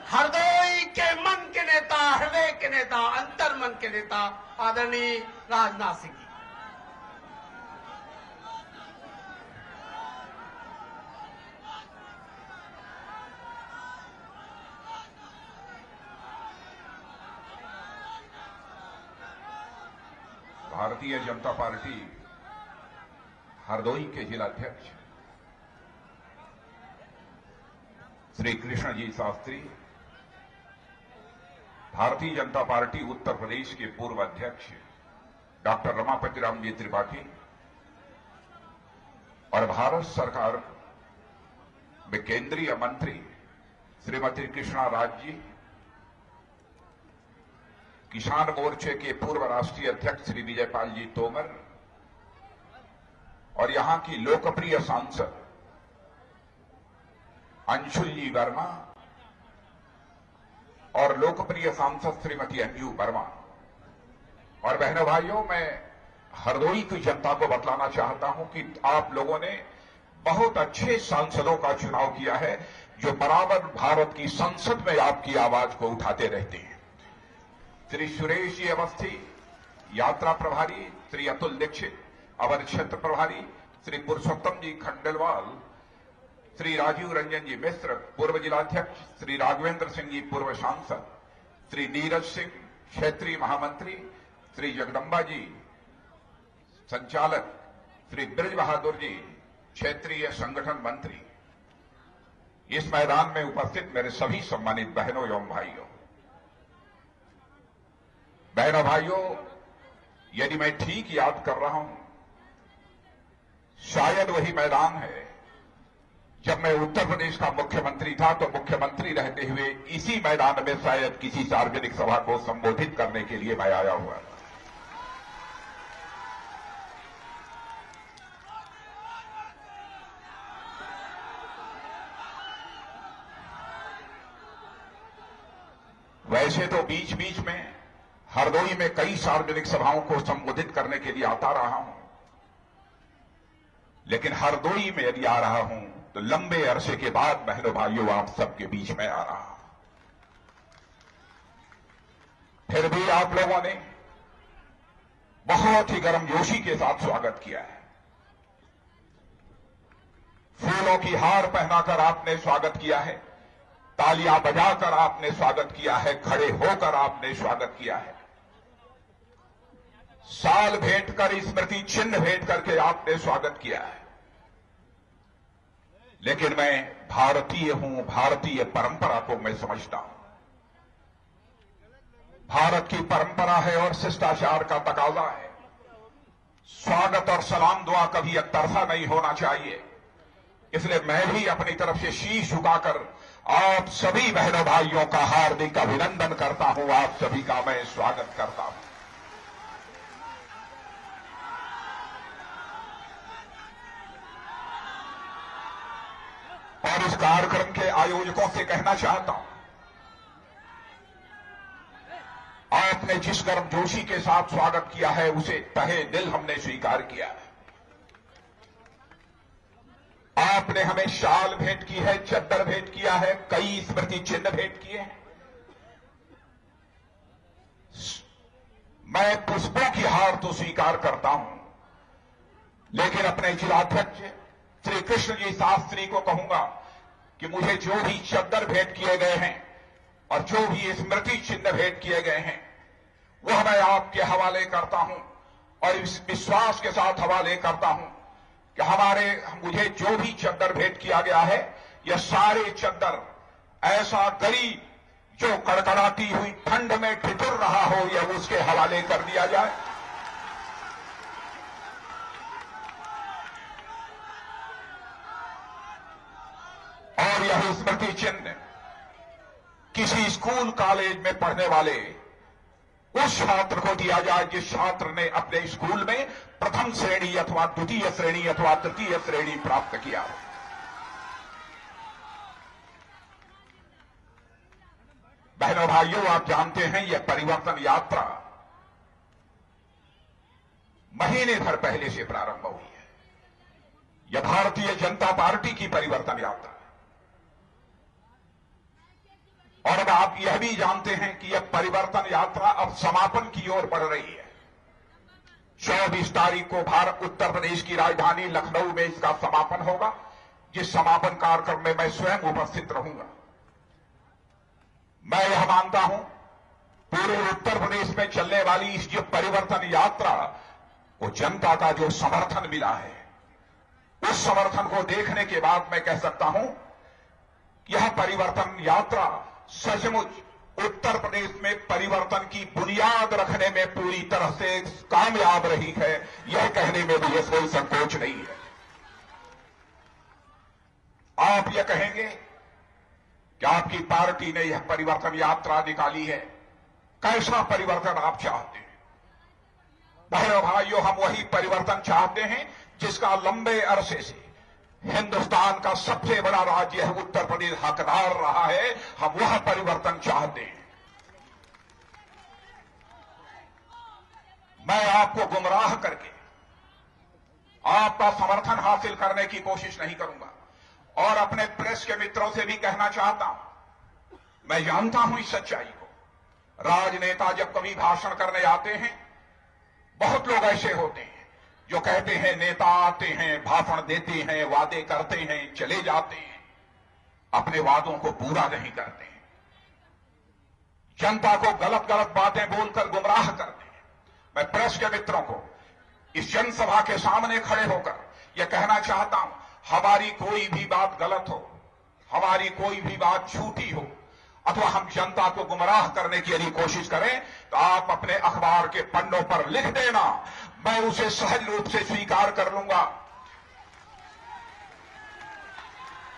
हरदोई के मन के नेता, हृदय के नेता, अंतर मन के नेता आदरणीय राजनाथ सिंह जी। भारतीय जनता पार्टी हरदोई के जिलाध्यक्ष श्री कृष्ण जी शास्त्री, भारतीय जनता पार्टी उत्तर प्रदेश के पूर्व अध्यक्ष डॉक्टर रमापति राम जी त्रिपाठी और भारत सरकार में केंद्रीय मंत्री श्रीमती कृष्णा राज जी, किसान मोर्चे के पूर्व राष्ट्रीय अध्यक्ष श्री विजयपाल जी तोमर और यहां की लोकप्रिय सांसद अंशुल जी वर्मा और लोकप्रिय सांसद श्रीमती अंजू वर्मा और बहनों भाइयों, मैं हरदोई की जनता को बतलाना चाहता हूं कि आप लोगों ने बहुत अच्छे सांसदों का चुनाव किया है जो बराबर भारत की संसद में आपकी आवाज को उठाते रहते हैं। श्री सुरेश जी अवस्थी यात्रा प्रभारी, श्री अतुल दीक्षित अवर क्षेत्र प्रभारी, श्री पुरुषोत्तम जी खंडेलवाल, श्री राजीव रंजन जी मिश्र पूर्व जिलाध्यक्ष, श्री राघवेंद्र सिंह जी पूर्व सांसद, श्री नीरज सिंह क्षेत्रीय महामंत्री, श्री जगदम्बा जी संचालक, श्री ब्रज बहादुर जी क्षेत्रीय संगठन मंत्री, इस मैदान में उपस्थित मेरे सभी सम्मानित बहनों एवं भाइयों, यदि मैं ठीक याद कर रहा हूं, शायद वही मैदान है जब मैं उत्तर प्रदेश का मुख्यमंत्री था तो मुख्यमंत्री रहते हुए इसी मैदान में शायद किसी सार्वजनिक सभा को संबोधित करने के लिए मैं आया हुआ था। वैसे तो बीच बीच में हरदोई में कई सार्वजनिक सभाओं को संबोधित करने के लिए आता रहा हूं, लेकिन हरदोई में यदि आ रहा हूं तो लंबे अरसे के बाद बहनों भाइयों आप सबके बीच में आ रहा हूं। फिर भी आप लोगों ने बहुत ही गर्मजोशी के साथ स्वागत किया है। फूलों की हार पहनाकर आपने स्वागत किया है, तालियां बजाकर आपने स्वागत किया है, खड़े होकर आपने स्वागत किया है, साल भेंट कर स्मृति चिन्ह भेंट करके आपने स्वागत किया है। लेकिन मैं भारतीय हूं, भारतीय परंपरा को मैं समझता हूं। भारत की परंपरा है और शिष्टाचार का तकाजा है। स्वागत और सलाम दुआ कभी एकतरफा नहीं होना चाहिए। इसलिए मैं भी अपनी तरफ से शीश झुकाकर आप सभी बहनों भाइयों का हार्दिक अभिनंदन करता हूं, आप सभी का मैं स्वागत करता हूं। और इस कार्यक्रम के आयोजकों से कहना चाहता हूं, आपने जिस गर्मजोशी के साथ स्वागत किया है उसे तहे दिल हमने स्वीकार किया है। आपने हमें शाल भेंट की है, चद्दर भेंट किया है, कई स्मृति चिन्ह भेंट किए हैं। मैं पुष्पों की हार तो स्वीकार करता हूं, लेकिन अपने जिलाध्यक्ष श्री कृष्ण जी शास्त्री को कहूंगा कि मुझे जो भी चद्दर भेंट किए गए हैं और जो भी स्मृति चिन्ह भेंट किए गए हैं वह मैं आपके हवाले करता हूं और इस विश्वास के साथ हवाले करता हूं कि मुझे जो भी चद्दर भेंट किया गया है, यह सारे चद्दर ऐसा गरीब जो कड़कड़ाती हुई ठंड में ठिठुर रहा हो, यह उसके हवाले कर दिया जाए। और यह स्मृति चिन्ह किसी स्कूल कॉलेज में पढ़ने वाले उस छात्र को दिया जाए जिस छात्र ने अपने स्कूल में प्रथम श्रेणी अथवा द्वितीय श्रेणी अथवा तृतीय श्रेणी प्राप्त किया हो। बहनों भाइयों, आप जानते हैं यह परिवर्तन यात्रा महीने भर पहले से प्रारंभ हुई है। यह भारतीय जनता पार्टी की परिवर्तन यात्रा है। और अब आप यह भी जानते हैं कि यह परिवर्तन यात्रा अब समापन की ओर बढ़ रही है। 24 तारीख को भारत उत्तर प्रदेश की राजधानी लखनऊ में इसका समापन होगा, जिस समापन कार्यक्रम में मैं स्वयं उपस्थित रहूंगा। मैं यह मानता हूं पूरे उत्तर प्रदेश में चलने वाली इस जो परिवर्तन यात्रा को जनता का जो समर्थन मिला है, उस समर्थन को देखने के बाद मैं कह सकता हूं यह परिवर्तन यात्रा सचमुच उत्तर प्रदेश में परिवर्तन की बुनियाद रखने में पूरी तरह से कामयाब रही है। यह कहने में भी कोई संकोच नहीं है। आप यह कहेंगे कि आपकी पार्टी ने यह परिवर्तन यात्रा निकाली है, कैसा परिवर्तन आप चाहते हैं? बहनों भाइयों, हम वही परिवर्तन चाहते हैं जिसका लंबे अरसे से हिंदुस्तान का सबसे बड़ा राज्य है उत्तर प्रदेश हकदार रहा है। हम वह परिवर्तन चाहते हैं। मैं आपको गुमराह करके आपका समर्थन हासिल करने की कोशिश नहीं करूंगा और अपने प्रेस के मित्रों से भी कहना चाहता हूं, मैं जानता हूं इस सच्चाई को। राजनेता जब कभी भाषण करने आते हैं, बहुत लोग ऐसे होते हैं जो कहते हैं नेता आते हैं, भाषण देते हैं, वादे करते हैं, चले जाते हैं, अपने वादों को पूरा नहीं करते हैं, जनता को गलत गलत बातें बोलकर गुमराह करते हैं। मैं प्रेस के मित्रों को इस जनसभा के सामने खड़े होकर यह कहना चाहता हूं, हमारी कोई भी बात गलत हो, हमारी कोई भी बात झूठी हो अथवा हम जनता को गुमराह करने की यदि कोशिश करें तो आप अपने अखबार के पन्नों पर लिख देना, मैं उसे सहज रूप से स्वीकार कर लूंगा।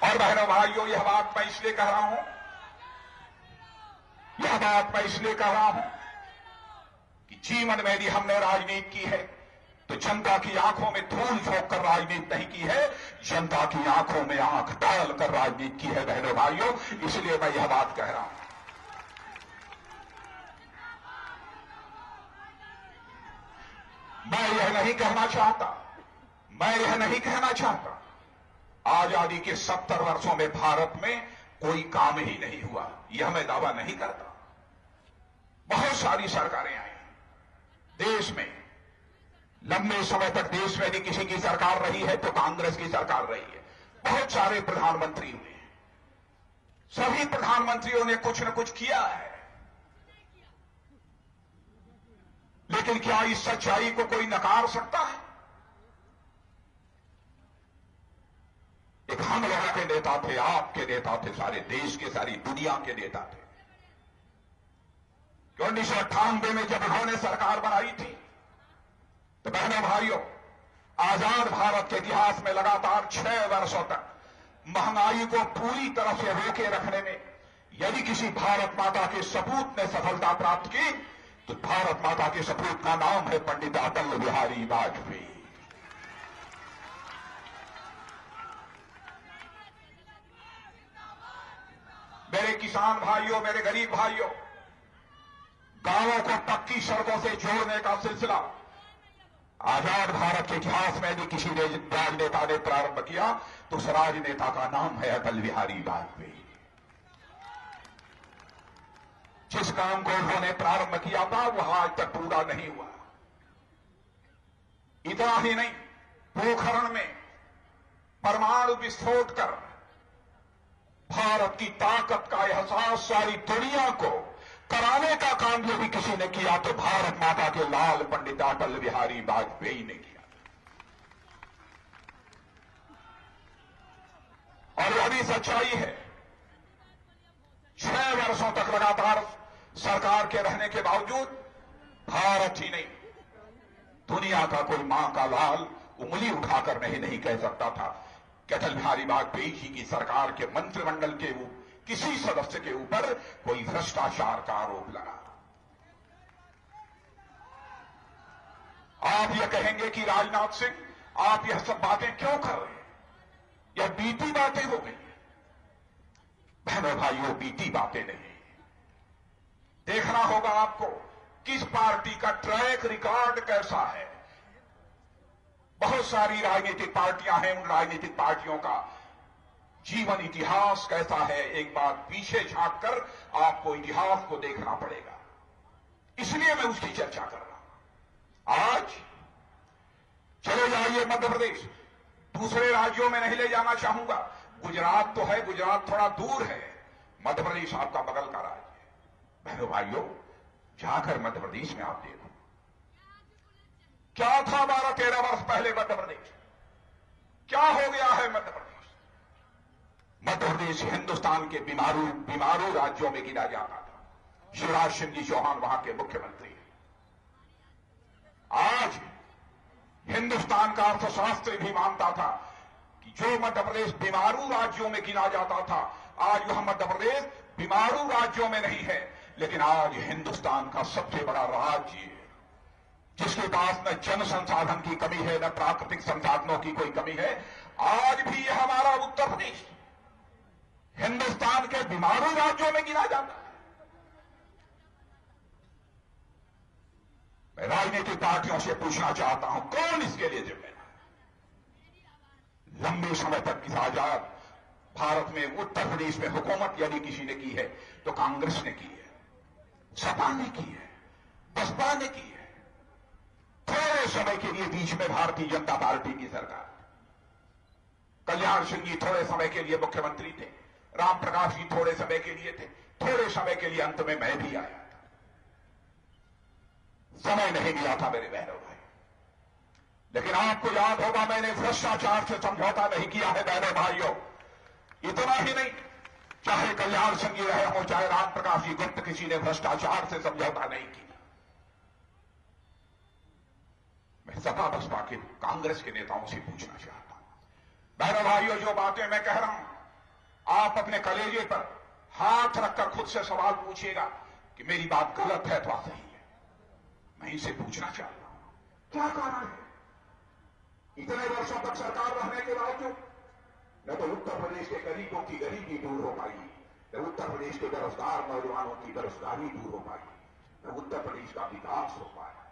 और बहनों भाइयों, यह बात मैं इसलिए कह रहा हूं, यह बात मैं इसलिए कह रहा हूं कि जीवन में यदि हमने राजनीति की है तो जनता की आंखों में धूल झोंक कर राजनीति नहीं की है, जनता की आंखों में आंख डाल कर राजनीति की है। बहनों भाइयों, इसलिए मैं यह बात कह रहा हूं। मैं यह नहीं कहना चाहता आजादी के 70 वर्षों में भारत में कोई काम ही नहीं हुआ, यह मैं दावा नहीं करता। बहुत सारी सरकारें आई देश में। लंबे समय तक देश में यदि किसी की सरकार रही है तो कांग्रेस की सरकार रही है। बहुत सारे प्रधानमंत्री हुए, सभी प्रधानमंत्रियों ने कुछ न कुछ किया है, लेकिन क्या इस सच्चाई को कोई नकार सकता है? एक हम लोगों के नेता थे, आपके नेता थे, सारे देश के, सारी दुनिया के नेता थे। 1998 में जब उन्होंने सरकार बनाई थी तो बहनों भाइयों, आजाद भारत के इतिहास में लगातार 6 वर्षों तक महंगाई को पूरी तरह से रोके रखने में यदि किसी भारत माता के सपूत ने सफलता प्राप्त की तो भारत माता के सपूत का नाम है पंडित अटल बिहारी वाजपेयी। मेरे किसान भाइयों, मेरे गरीब भाइयों, गांवों को पक्की सड़कों से जोड़ने का सिलसिला आजाद भारत के इतिहास में यदि किसी राजनेता ने प्रारंभ किया तो उस राजनेता का नाम है अटल बिहारी वाजपेयी। जिस काम को उन्होंने प्रारंभ किया था वह आज तक पूरा नहीं हुआ। इतना ही नहीं, पोखरण में परमाणु विस्फोट कर भारत की ताकत का एहसास सारी दुनिया को कराने का काम यदि किसी ने किया तो भारत माता के लाल पंडित अटल बिहारी वाजपेयी ने किया। और यह भी सच्चाई है, 6 वर्षों तक लगातार सरकार के रहने के बावजूद भारत ही नहीं, दुनिया का कोई मां का लाल उंगली उठाकर नहीं कह सकता था कि अटल बिहारी वाजपेयी जी की सरकार के मंत्रिमंडल के किसी सदस्य के ऊपर कोई भ्रष्टाचार का आरोप लगा। आप यह कहेंगे कि राजनाथ सिंह आप यह सब बातें क्यों कर रहे हैं, यह बीती बातें हो गई। बहनों भाइयों, बीती बातें नहीं, देखना होगा आपको किस पार्टी का ट्रैक रिकॉर्ड कैसा है। बहुत सारी राजनीतिक पार्टियां हैं, उन राजनीतिक पार्टियों का जीवन इतिहास कैसा है, एक बार पीछे झांक कर आपको इतिहास को देखना पड़ेगा। इसलिए मैं उसकी चर्चा कर रहा हूं। आज चले जाइए मध्य प्रदेश, दूसरे राज्यों में नहीं ले जाना चाहूंगा। गुजरात तो है, गुजरात थोड़ा दूर है, मध्य प्रदेश आपका बगल का राज्य है। बहनों भाइयों, जाकर मध्य प्रदेश में आप देखो क्या था 12-13 वर्ष पहले मध्य प्रदेश, क्या हो गया है मध्य प्रदेश। मध्य प्रदेश हिंदुस्तान के बीमारू राज्यों में गिना जाता था। शिवराज सिंह जी चौहान वहां के मुख्यमंत्री हैं। आज हिंदुस्तान का अर्थशास्त्री भी मानता था कि जो मध्य प्रदेश बीमारू राज्यों में गिना जाता था, आज वह मध्य प्रदेश बीमारू राज्यों में नहीं है, लेकिन आज हिंदुस्तान का सबसे बड़ा राज्य है, जिसके पास न जन संसाधन की कमी है, न प्राकृतिक संसाधनों की कोई कमी है। आज भी यह हमारा उत्तर प्रदेश हिंदुस्तान के बीमारू राज्यों में गिना जाता है। मैं राजनीतिक पार्टियों से पूछना चाहता हूं, कौन इसके लिए जिम्मेदार? लंबे समय तक इस आजाद भारत में उत्तर प्रदेश में हुकूमत यदि किसी ने की है तो कांग्रेस ने की है, सपा ने की है, बसपा ने की है। थोड़े समय के लिए बीच में भारतीय जनता पार्टी की सरकार, कल्याण सिंह जी थोड़े समय के लिए मुख्यमंत्री थे, राम प्रकाश जी थोड़े समय के लिए थे, थोड़े समय के लिए अंत में मैं भी आया था। समय नहीं मिला था मेरे बहनों भाई। लेकिन आपको याद होगा, मैंने भ्रष्टाचार से समझौता नहीं किया है बहनों भाइयों। इतना ही नहीं, चाहे कल्याण सिंह जी रहे हो, चाहे राम प्रकाश जी गुप्त, किसी ने भ्रष्टाचार से समझौता नहीं किया। मैं सपा बसपा के कांग्रेस के नेताओं से पूछना चाहता हूं, बहनों भाइयों, जो बातें मैं कह रहा हूं, आप अपने कलेजे पर हाथ रखकर खुद से सवाल पूछिएगा कि मेरी बात गलत है अथवा सही है। मैं इनसे पूछना चाहता हूं, क्या कारण है इतने वर्षों तक सरकार रहने के बावजूद न तो उत्तर प्रदेश के गरीबों की गरीबी दूर हो पाई, न उत्तर प्रदेश के बेरोजगार नौजवानों की बेरोजगारी दूर हो पाई, न उत्तर प्रदेश का विकास हो पाया,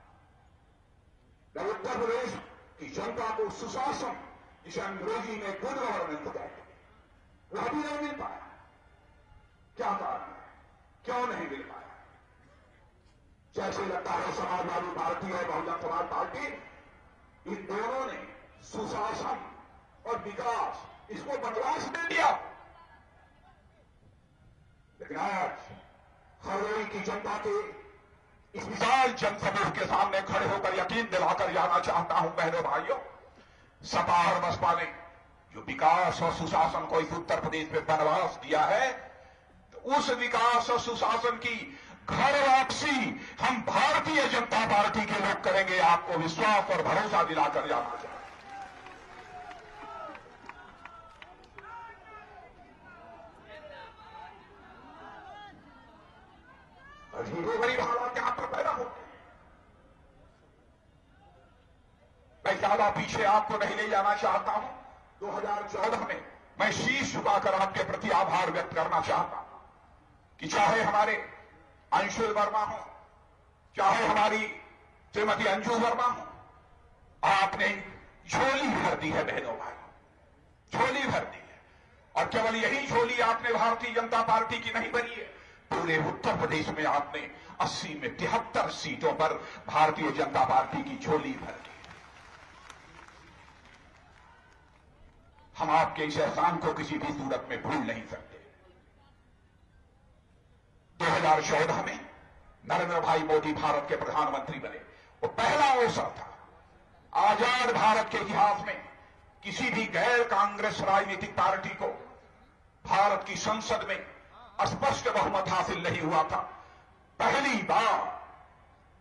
न उत्तर प्रदेश की जनता को सुशासन, जिसे अंग्रेजी में गुड गवर्नेंस कहते हैं, वह भी नहीं मिल पाया। क्या कारण है, क्यों नहीं मिल पाया? जैसे लगता है समाजवादी पार्टी और बहुजन समाज पार्टी, इन दोनों ने सुशासन और विकास इसको बदलाव दे दिया। लेकिन आज हरदोई की जनता के इस विशाल जनसमूह के सामने खड़े होकर यकीन दिलाकर जाना चाहता हूं बहनों भाइयों, सपा और बसपा ने जो विकास और सुशासन को इस उत्तर प्रदेश में बनवास दिया है, तो उस विकास और सुशासन की घर वापसी हम भारतीय जनता पार्टी के लोग करेंगे। आपको विश्वास और भरोसा दिलाकर जाना चाहिए। अजीबो गरीब हालात यहां पर पैदा होते हैं। मैं ज्यादा पीछे आपको नहीं ले जाना चाहता हूं। 2014 में मैं शीश झुकाकर आपके प्रति आभार व्यक्त करना चाहता हूं कि चाहे हमारे अंशुल वर्मा हो, चाहे हमारी श्रीमती अंजू वर्मा हो, आपने झोली भर दी है बहनों भाई, झोली भर दी है। और केवल यही झोली आपने भारतीय जनता पार्टी की नहीं भरी है, पूरे उत्तर प्रदेश में आपने 80 में 73 सीटों पर भारतीय जनता पार्टी की झोली भर दी। हम आपके इस एहसान को किसी भी सूरत में भूल नहीं सकते। 2014 में नरेंद्र भाई मोदी भारत के प्रधानमंत्री बने, वो पहला अवसर था आजाद भारत के इतिहास में किसी भी गैर कांग्रेस राजनीतिक पार्टी को भारत की संसद में स्पष्ट बहुमत हासिल नहीं हुआ था। पहली बार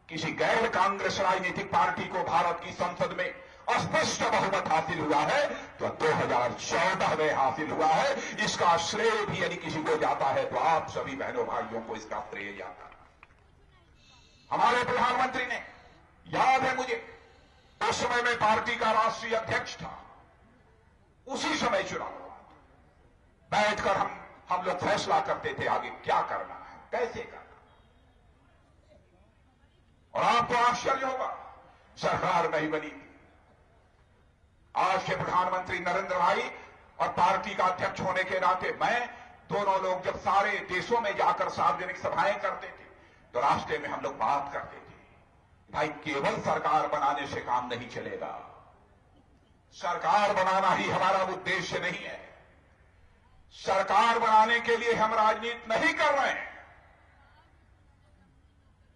किसी गैर कांग्रेस राजनीतिक पार्टी को भारत की संसद में स्पष्ट बहुमत हासिल हुआ है, तो 2014 में हासिल हुआ है। इसका श्रेय भी यदि किसी को जाता है तो आप सभी बहनों भाइयों को इसका श्रेय जाता है। हमारे प्रधानमंत्री ने, याद है मुझे, उस समय में पार्टी का राष्ट्रीय अध्यक्ष था, उसी समय चुनाव हुआ, बैठकर हम लोग फैसला करते थे आगे क्या करना है, कैसे करना। और आपको आश्चर्य होगा, सरकार नहीं बनी। आज के प्रधानमंत्री नरेंद्र भाई और पार्टी का अध्यक्ष होने के नाते मैं, दोनों लोग जब सारे देशों में जाकर सार्वजनिक सभाएं करते थे तो रास्ते में हम लोग बात करते थे, भाई केवल सरकार बनाने से काम नहीं चलेगा। सरकार बनाना ही हमारा उद्देश्य नहीं है। सरकार बनाने के लिए हम राजनीति नहीं कर रहे हैं।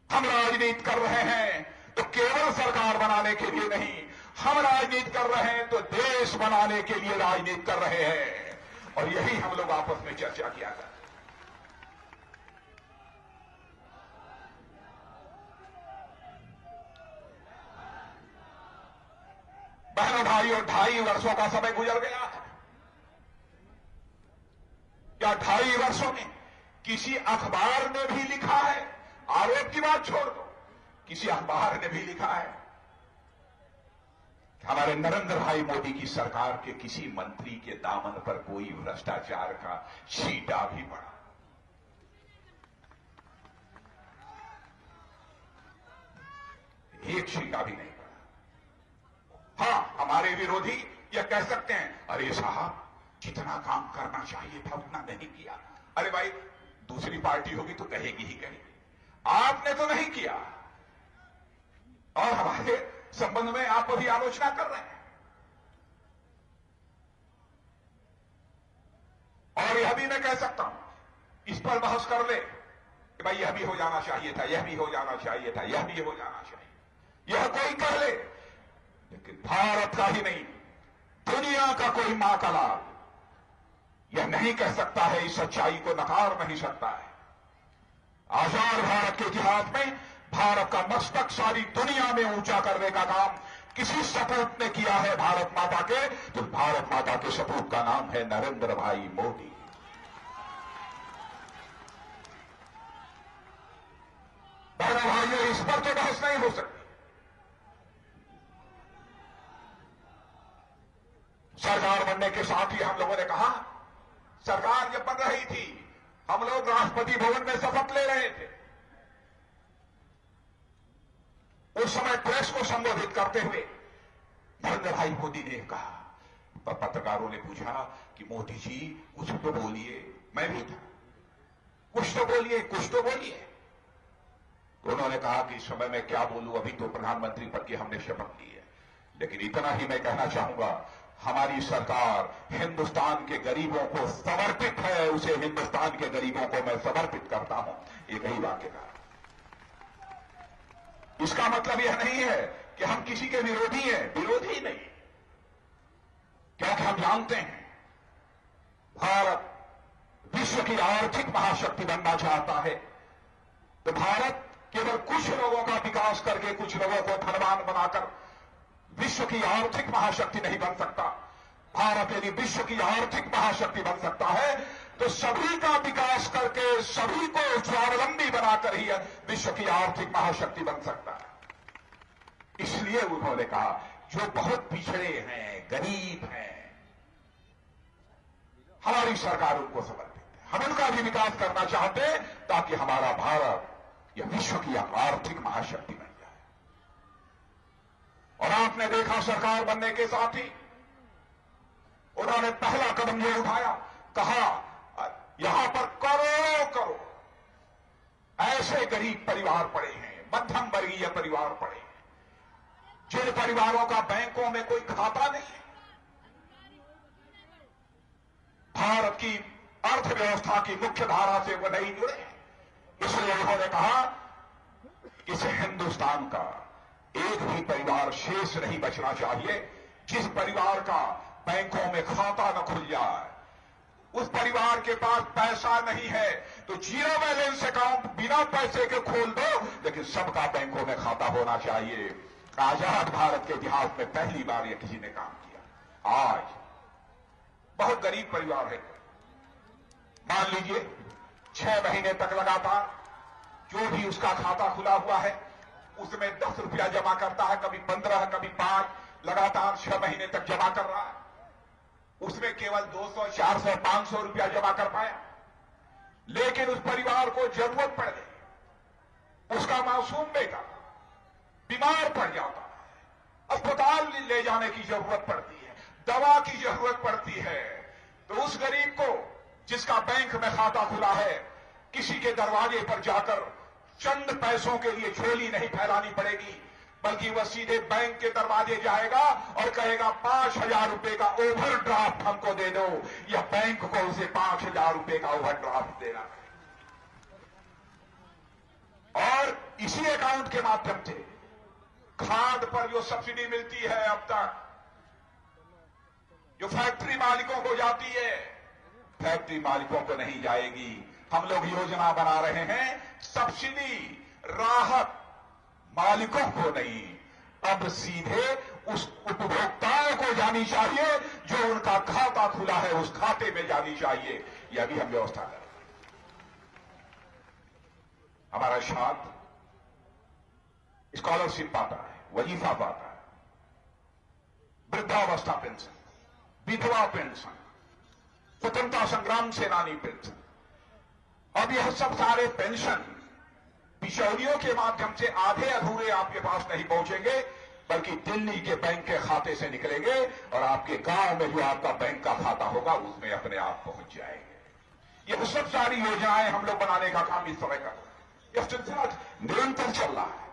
हम राजनीति कर रहे हैं तो केवल सरकार बनाने के लिए नहीं, हम राजनीति कर रहे हैं तो देश बनाने के लिए राजनीति कर रहे हैं। और यही हम लोग आपस में चर्चा किया करते। बहनों भाइयों, 2.5 वर्षों का समय गुजर गया है। क्या 2.5 वर्षों में किसी अखबार ने भी लिखा है, आरोप की बात छोड़ दो, किसी अखबार ने भी लिखा है कि हमारे नरेंद्र भाई मोदी की सरकार के किसी मंत्री के दामन पर कोई भ्रष्टाचार का छींटा भी पड़ा? एक छींटा भी नहीं पड़ा। हां, हमारे विरोधी यह कह सकते हैं, अरे साहब जितना काम करना चाहिए था उतना नहीं किया। अरे भाई, दूसरी पार्टी होगी तो कहेगी ही कहेगी, आपने तो नहीं किया। और हमारे संबंध में आप अभी आलोचना कर रहे हैं। और यह भी मैं कह सकता हूं, इस पर बहस कर ले कि भाई यह भी हो जाना चाहिए था, यह भी हो जाना चाहिए था, यह भी हो जाना चाहिए, यह कोई कह ले, लेकिन भारत का ही नहीं, दुनिया का कोई माकलाल यह नहीं कह सकता है, इस सच्चाई को नकार नहीं सकता है। आजाद भारत के इतिहास में भारत का मस्तक सारी दुनिया में ऊंचा करने का काम किसी सपूत ने किया है भारत माता के, तो भारत माता के सपूत का नाम है नरेंद्र भाई मोदी। बहनों भाइयों, इस पर तो बहस नहीं हो सकती। सरकार बनने के साथ ही हम लोगों ने कहा, सरकार जब बन रही थी हम लोग राष्ट्रपति भवन में शपथ ले रहे थे। उस समय प्रेस को संबोधित करते हुए नरेंद्र भाई मोदी ने कहा, पत्रकारों ने पूछा कि मोदी जी कुछ तो बोलिए, मैं भी था, कुछ तो बोलिए, कुछ तो बोलिए। तो उन्होंने कहा कि इस समय मैं क्या बोलूं, अभी तो प्रधानमंत्री पद की हमने शपथ ली है, लेकिन इतना ही मैं कहना चाहूंगा, हमारी सरकार हिंदुस्तान के गरीबों को समर्पित है, उसे हिंदुस्तान के गरीबों को मैं समर्पित करता हूं। एक ही वाक्य कहा। इसका मतलब यह नहीं है कि हम किसी के विरोधी हैं, विरोधी नहीं, क्योंकि हम जानते हैं भारत विश्व की आर्थिक महाशक्ति बनना चाहता है, तो भारत केवल कुछ लोगों का विकास करके कुछ लोगों को धनवान बनाकर विश्व की आर्थिक महाशक्ति नहीं बन सकता। भारत यदि विश्व की आर्थिक महाशक्ति बन सकता है तो सभी का विकास करके सभी को स्वावलंबी बनाकर ही विश्व की आर्थिक महाशक्ति बन सकता है। इसलिए उन्होंने कहा, जो बहुत पिछड़े हैं, गरीब हैं, हमारी सरकार उनको समर्पित है, हम उनका भी विकास करना चाहते हैं ताकि हमारा भारत यह विश्व की आर्थिक महाशक्ति बन जाए। और आपने देखा सरकार बनने के साथ ही उन्होंने पहला कदम ये उठाया, कहा यहां पर करोड़ों ऐसे गरीब परिवार पड़े हैं, मध्यम वर्गीय परिवार पड़े हैं, जिन परिवारों का बैंकों में कोई खाता नहीं है, भारत की अर्थव्यवस्था की मुख्य धारा से वो नहीं जुड़े हैं। इसलिए उन्होंने कहा, इस हिंदुस्तान का एक भी परिवार शेष नहीं बचना चाहिए जिस परिवार का बैंकों में खाता न खुल जाए। उस परिवार के पास पैसा नहीं है तो जीरो बैलेंस अकाउंट बिना पैसे के खोल दो, लेकिन सबका बैंकों में खाता होना चाहिए। आजाद भारत के इतिहास में पहली बार यह किसी ने काम किया। आज बहुत गरीब परिवार है, मान लीजिए 6 महीने तक लगातार जो भी उसका खाता खुला हुआ है उसमें 10 रुपया जमा करता है, कभी 15, कभी 5, लगातार 6 महीने तक जमा कर रहा है, उसमें केवल 200, 400, 500 रुपया जमा कर पाया। लेकिन उस परिवार को जरूरत पड़ गई, उसका मासूम बेटा बीमार पड़ जाता है, अस्पताल ले जाने की जरूरत पड़ती है, दवा की जरूरत पड़ती है, तो उस गरीब को जिसका बैंक में खाता खुला है, किसी के दरवाजे पर जाकर चंद पैसों के लिए झोली नहीं फैलानी पड़ेगी, बल्कि वह सीधे बैंक के दरवाजे जाएगा और कहेगा 5,000 रुपए का ओवरड्राफ्ट हमको दे दो, या बैंक को उसे 5,000 रुपए का ओवरड्राफ्ट देना है। और इसी अकाउंट के माध्यम से खाद पर जो सब्सिडी मिलती है अब तक, जो फैक्ट्री मालिकों को जाती है, फैक्ट्री मालिकों को नहीं जाएगी। हम लोग योजना बना रहे हैं, सब्सिडी राहत मालिकों को नहीं, अब सीधे उस उपभोक्ताओं को जानी चाहिए जो उनका खाता खुला है, उस खाते में जानी चाहिए। यह भी हम व्यवस्था करें। हमारा छात्र स्कॉलरशिप पाता है, वजीफा पाता है, वृद्धावस्था पेंशन, विधवा पेंशन, स्वतंत्रता संग्राम सेनानी पेंशन। अब यह सब सारे पेंशन बिचौलियों के माध्यम से आधे अधूरे आपके पास नहीं पहुंचेंगे, बल्कि दिल्ली के बैंक के खाते से निकलेंगे और आपके गांव में जो आपका बैंक का खाता होगा उसमें अपने आप पहुंच जाएंगे। यह सब सारी योजनाएं हम लोग बनाने का काम इस समय कर रहे हैं। यह सिलसिला निरंतर चल रहा है।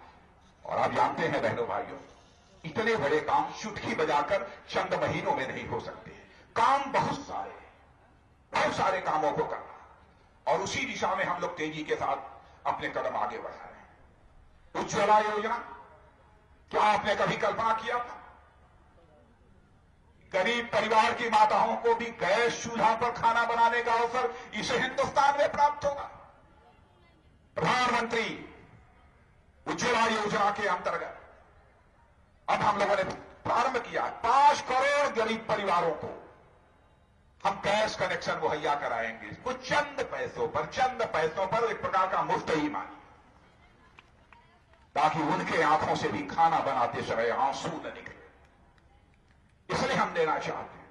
और आप जानते हैं बहनों भाइयों, इतने बड़े काम चुटकी बजाकर चंद महीनों में नहीं हो सकते। काम बहुत सारे कामों को करना, और उसी दिशा में हम लोग तेजी के साथ अपने कदम आगे बढ़ा रहे हैं। उज्ज्वला योजना, क्या आपने कभी कल्पना किया था गरीब परिवार की माताओं को भी गैस चूल्हा पर खाना बनाने का अवसर इसे हिंदुस्तान में प्राप्त होगा? प्रधानमंत्री उज्ज्वला योजना के अंतर्गत अब हम लोगों ने प्रारंभ किया, 5 करोड़ गरीब परिवारों को हम गैस कनेक्शन मुहैया कराएंगे। कुछ चंद पैसों पर एक प्रकार का मुफ्त ही मानिए, ताकि उनके आंखों से भी खाना बनाते समय आंसू न निकले। इसलिए हम देना चाहते हैं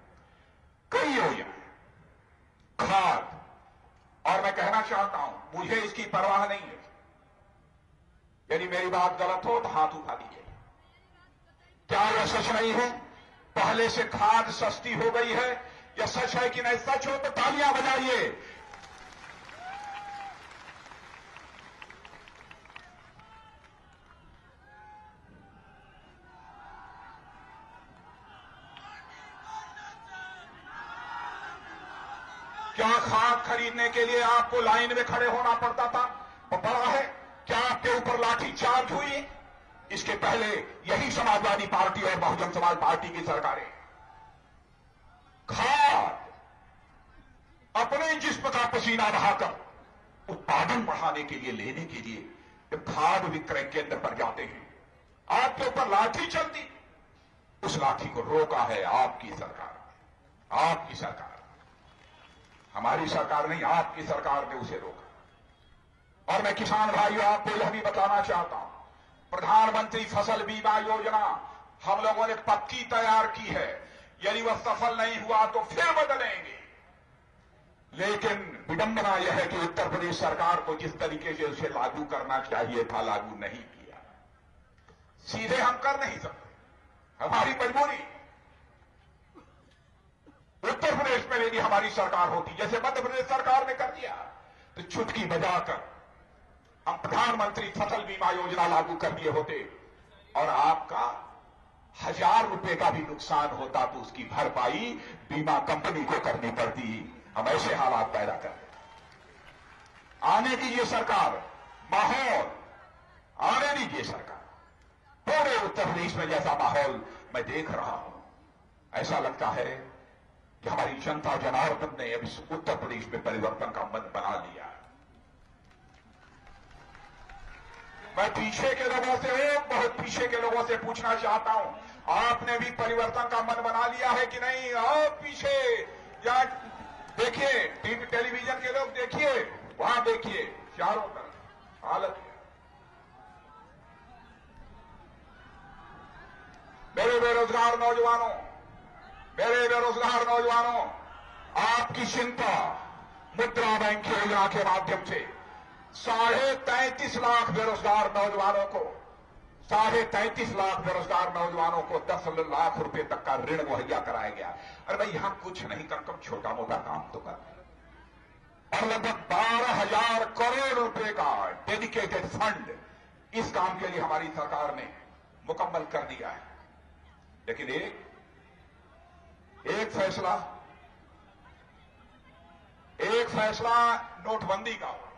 कई योजनाएं, खाद। और मैं कहना चाहता हूं, मुझे इसकी परवाह नहीं है। यदि मेरी बात गलत हो तो हाथ उठा दीजिए। क्या यह सच नहीं है? पहले से खाद सस्ती हो गई है? यह सच है कि नहीं? सच हो तो तालियां बजाइए। क्या खाद खरीदने के लिए आपको लाइन में खड़े होना पड़ता था? पड़ा है? क्या आपके ऊपर लाठी चार्ज हुई? इसके पहले यही समाजवादी पार्टी और बहुजन समाज पार्टी की सरकारें खाद अपने जिस्म का पसीना बहाकर उत्पादन बढ़ाने के लिए, लेने के लिए जब खाद विक्रय केंद्र पर जाते हैं, आपके ऊपर लाठी चलती, उस लाठी को रोका है आपकी सरकार। आपकी सरकार, हमारी सरकार नहीं, आपकी सरकार ने उसे रोका। और मैं किसान भाइयों आपको यह भी बताना चाहता हूं, प्रधानमंत्री फसल बीमा योजना हम लोगों ने पक्की तैयार की है। यदि वह सफल नहीं हुआ तो फिर बदलेंगे। लेकिन विडंबना यह है कि उत्तर प्रदेश सरकार को जिस तरीके से उसे लागू करना चाहिए था, लागू नहीं किया। सीधे हम कर नहीं सकते, हमारी मजबूरी। उत्तर प्रदेश में यदि हमारी सरकार होती, जैसे मध्य प्रदेश सरकार ने कर दिया, तो चुटकी बजाकर हम प्रधानमंत्री फसल बीमा योजना लागू कर दिए होते, और आपका 1,000 रुपए का भी नुकसान होता तो उसकी भरपाई बीमा कंपनी को करनी पड़ती। हम ऐसे हालात पैदा कर रहे हैं। आने दीजिए सरकार, माहौल आने दीजिए सरकार। पूरे उत्तर प्रदेश में जैसा माहौल मैं देख रहा हूं, ऐसा लगता है कि हमारी जनता जनार्दन ने अब इस उत्तर प्रदेश में परिवर्तन का मन बना लिया। मैं पीछे के लोगों से, बहुत पीछे के लोगों से पूछना चाहता हूं, आपने भी परिवर्तन का मन बना लिया है कि नहीं? आओ पीछे, या देखिए टीवी टेलीविजन के लोग, देखिए वहां, देखिए चारों तरफ हालत है। मेरे बेरोजगार नौजवानों, आपकी चिंता मुद्रा बैंक योजना के माध्यम से 33.5 लाख बेरोजगार नौजवानों को 33.5 लाख बेरोजगार नौजवानों को 10 लाख रुपए तक का ऋण मुहैया कराया गया। अरे भाई यहां कुछ नहीं, कम छोटा मोटा काम तो कर। और लगभग 12,000 करोड़ रुपए का डेडिकेटेड फंड इस काम के लिए हमारी सरकार ने मुकम्मल कर दिया है। लेकिन एक फैसला नोटबंदी का हो गया।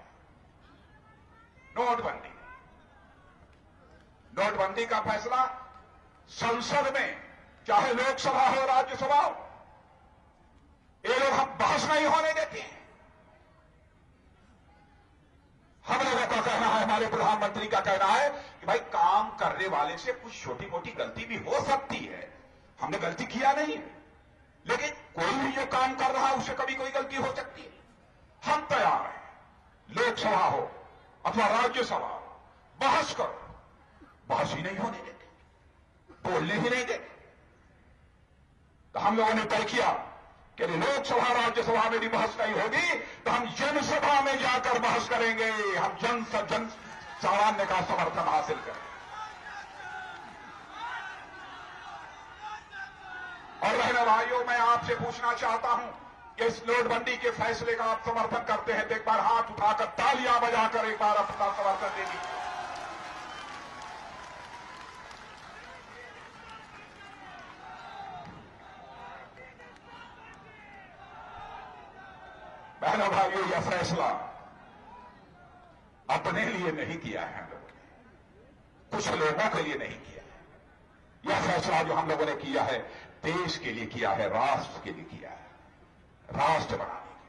नोटबंदी का फैसला संसद में, चाहे लोकसभा हो राज्यसभा हो, ये लोग हम बहस नहीं होने देते हैं। हम लोगों का कहना है, हमारे प्रधानमंत्री का कहना है कि भाई काम करने वाले से कुछ छोटी मोटी गलती भी हो सकती है। हमने गलती किया नहीं है, लेकिन कोई भी जो काम कर रहा है उससे कभी कोई गलती हो सकती है। हम तैयार हैं, लोकसभा हो अथवा राज्यसभा हो, बहस करो, बहस ही नहीं होने देते, बोलने ही नहीं देते। तो हम लोगों ने तय किया कि लोकसभा राज्यसभा में भी बहस नहीं होगी, तो हम जनसभा में जाकर बहस करेंगे। हम जन सामान्य का समर्थन हासिल करेंगे। और बहनों भाइयों, मैं आपसे पूछना चाहता हूं कि इस नोटबंदी के फैसले का आप समर्थन करते हैं तो एक बार हाथ उठाकर तालियां बजाकर एक बार अपना समर्थन दे दीजिए। बहनों भाइयों, यह फैसला अपने लिए नहीं किया है हम लोगों ने, कुछ लोगों के लिए नहीं किया है। यह फैसला जो हम लोगों ने किया है देश के लिए किया है, राष्ट्र के लिए किया है, राष्ट्र बनाने के लिए।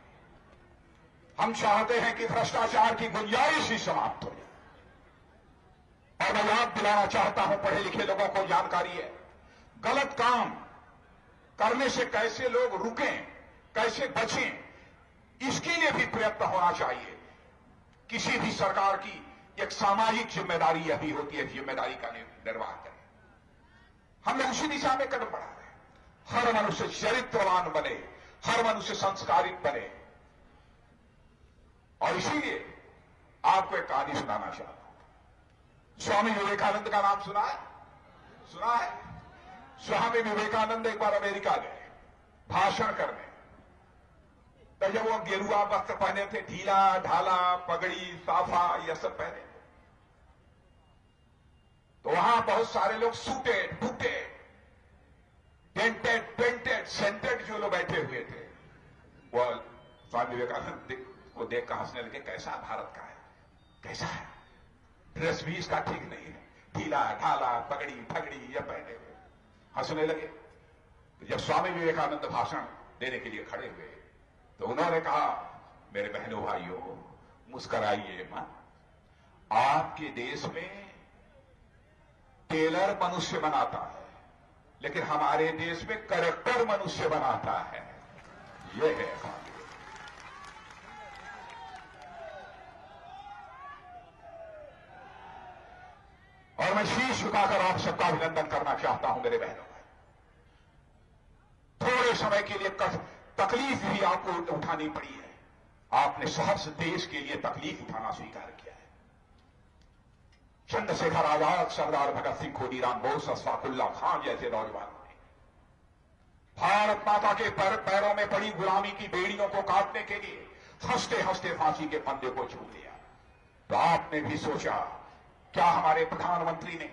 हम चाहते हैं कि भ्रष्टाचार की गुंजाइश ही समाप्त हो जाए। और मैं याद दिलाना चाहता हूं, पढ़े लिखे लोगों को जानकारी है, गलत काम करने से कैसे लोग रुकें, कैसे बचें, इसके लिए भी प्रयत्न होना चाहिए। किसी भी सरकार की एक सामाजिक जिम्मेदारी यह भी होती है, जिम्मेदारी का निर्वाह करें। हम लोग उसी दिशा में कदम बढ़ा रहे हैं। हर मनुष्य चरित्रवान बने, हर मनुष्य संस्कारित बने। और इसीलिए आपको एक कहानी सुनाना चाहता हूं। स्वामी विवेकानंद का नाम सुना है? सुना है? स्वामी विवेकानंद एक बार अमेरिका गए भाषण करने। तो जब वो गेरुआ वस्त्र पहने थे, ढीला ढाला पगड़ी साफा यह सब पहने थे, तो वहां बहुत सारे लोग suited booted painted painted scented जो लोग बैठे हुए थे, वो स्वामी विवेकानंद को देख कर हंसने लगे। कैसा भारत का है, कैसा है, ड्रेस भी इसका ठीक नहीं है, ढीला ढाला पगड़ी फगड़ी यह पहने हुए, हंसने लगे। तो जब स्वामी विवेकानंद भाषण देने के लिए खड़े हुए तो उन्होंने कहा, मेरे बहनों भाइयों, मुस्कराइए मत। आपके देश में टेलर मनुष्य बनाता है, लेकिन हमारे देश में करेक्टर मनुष्य बनाता है। यह है हमारे। और मैं शीश झुकाकर आप सबका अभिनंदन करना चाहता हूं मेरे बहनों भाई। थोड़े समय के लिए तकलीफ भी आपको उठानी पड़ी है, आपने सहर्ष देश के लिए तकलीफ उठाना स्वीकार किया है। चंद्रशेखर आजाद, सरदार भगत सिंह, खुदीराम बोस, अशफाकुल्लाह खान जैसे नौजवानों ने भारत माता के पैरों में पड़ी गुलामी की बेड़ियों को काटने के लिए हंसते हंसते फांसी के फंदे को छू लिया। तो आपने भी सोचा, क्या हमारे प्रधानमंत्री ने